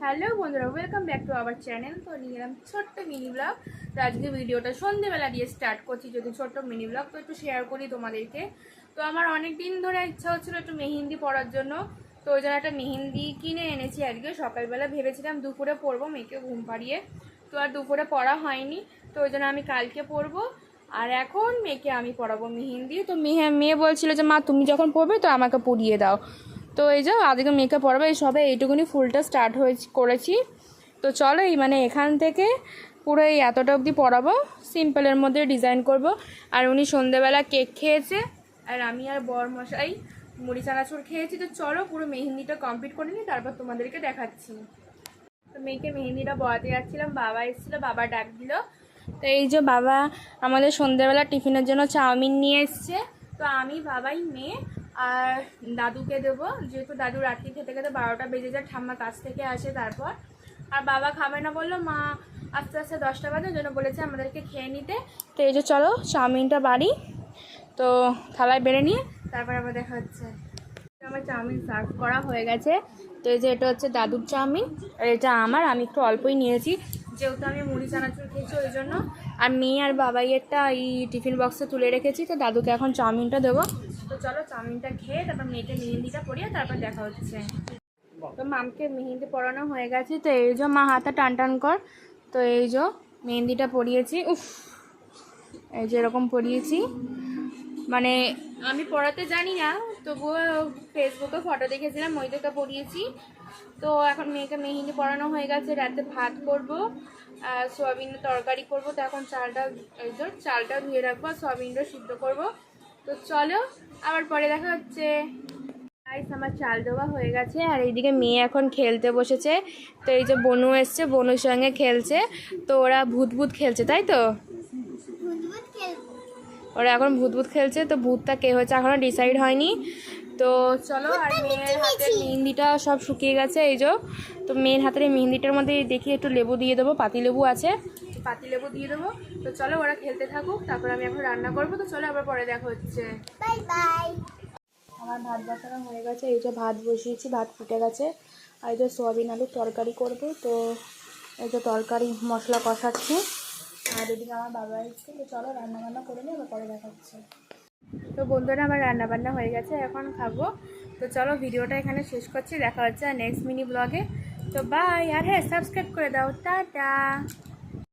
Hello বন্ধুরা, welcome back to our channel. তো নিয়ে এলাম ছোট্ট মিনি ব্লগ। তো আজকে ভিডিওটা সন্ধ্যেবেলা দিয়ে স্টার্ট করছি, যদি ছোট্ট মিনি ব্লগ তো একটু শেয়ার করি তোমাদেরকে। তো আমার অনেক দিন ধরে ইচ্ছা হচ্ছিলো একটু মেহেন্দি পরার জন্য, তো ওই জন্য একটা মেহেন্দি কিনে এনেছি। আজকে সকালবেলা ভেবেছিলাম দুপুরে পরবো, মেয়েকে ঘুম পাড়িয়ে, তো আর দুপুরে পরা হয়নি। তো ওই জন্য আমি কালকে পরবো, আর এখন মেয়েকে আমি পরাবো মেহেন্দি। তো মেয়ে বলছিল যে মা তুমি যখন পরবে তো আমাকে পরিয়ে দাও। তো এই যে আজকে মেকআপ পরাবে, এই সবে এইটুকুনি ফুলটা স্টার্ট করেছি। তো চলো এখান থেকে পুরো এই এতটা অবধি পরাবো, সিম্পলের মধ্যে ডিজাইন করব। আর উনি সন্ধেবেলা কেক খেয়েছে, আর আমি আর বরমশাই মুড়ি চানাচুর খেয়েছি। তো চলো পুরো মেহেন্দিটা কমপ্লিট করে নিই, তারপর তোমাদেরকে দেখাচ্ছি। তো মেয়েকে মেহেন্দিটা পরাতে যাচ্ছিলাম, বাবা এসেছিলো, বাবা ডাক দিল। তো এই যে বাবা আমাদের সন্ধ্যেবেলা টিফিনের জন্য চাউমিন নিয়ে এসছে। তো আমি, বাবাই, মেয়ে আর দাদুকে দেবো, যেহেতু দাদু রাত্রি খেতে খেতে 12টা বেজে যায়, ঠাম্মা কাছ থেকে আসে তারপর। আর বাবা খাবে না, বললো মা আস্তে আস্তে 10টা বাজে, ওই জন্য বলেছে আমাদেরকে খেয়ে নিতে। তো এই যে চলো চাউমিনটা বাড়ি, তো থালায় বেড়ে নিয়ে তারপর আবার দেখা হচ্ছে। আমার চাউমিন সার্ভ করা হয়ে গেছে। তো এই যে এটা হচ্ছে দাদুর চাউমিন, আর এটা আমি একটু অল্পই নিয়েছি, যেহেতু আমি মুড়ি চানাচুর খেয়েছি ওই জন্য। আর মেয়ে আর বাবাইয়েরটা এই টিফিন বক্সে তুলে রেখেছি। তো দাদুকে এখন চাউমিনটা দেবো। তো চলো চাউমিনটা খেয়ে তারপর মেয়েকে মেহেন্দিটা পরিয়ে তারপর দেখা হচ্ছে। তো মামকে মেহেন্দি পরানো হয়ে গেছে। তো এই যে মা হাতে টান টান কর। তো এই যে মেহেন্দিটা পরিয়েছি, উফ এই যে এরকম পরিয়েছি। মানে আমি পড়াতে জানি না, তবুও ফেসবুকে ফটো দেখেছিলাম, ওই থেকে পড়িয়েছি। তো এখন মেয়েকে মেহেন্দি পরানো হয়ে গেছে, রাতে ভাত করব, সোয়াবিনের তরকারি করব। তো এখন চালটা ধুয়ে রাখবো, সোয়াবিনটা সিদ্ধ করব। তো চলো আবার পরে দেখা হচ্ছে। গাইস আমার চাল দেওয়া হয়ে গেছে, আর এইদিকে মেয়ে এখন খেলতে বসেছে। তো এই যে বনু এসছে, বনুর সঙ্গে খেলছে। তো ওরা ভূত ভূত খেলছে, তাই তো ওরা এখন ভূত ভূত খেলছে। তো ভূতটা কে হয়েছে এখনও ডিসাইড হয়নি। তো চলো, আর মেয়ের হাতের মেহেন্দিটা সব শুকিয়ে গেছে এই যে। তো মেয়ের হাতের এই মেহেন্দিটার মধ্যে দেখি একটু লেবু দিয়ে দেবো, পাতি লেবু আছে, পাতি লেবু দিয়ে দেবো। তো চলো ওরা খেলতে থাকুক, তারপর আমি এখন রান্না করবো। তো চলো আবার পরে দেখা হচ্ছে। Bye bye. আমার ভাত বসানো হয়ে গেছে, এই যে ভাত বসিয়েছি, ভাত ফুটে গেছে। আর এই যে সোয়াবিন আলুর তরকারি করবো। তো এই যে তরকারি মশলা কষাচ্ছি, আর এদিকে আমার বাবা এসছে। তো চলো রান্নাবান্না করে নিই, আবার পরে দেখাচ্ছে। তো বন্ধুরা আমার রান্নাবান্না হয়ে গেছে, এখন খাবো। তো চলো ভিডিওটা এখানে শেষ করছি, দেখা হচ্ছে নেক্সট মিনি ব্লগে। তো বাই, আর হ্যাঁ সাবস্ক্রাইব করে দাও, টাটা।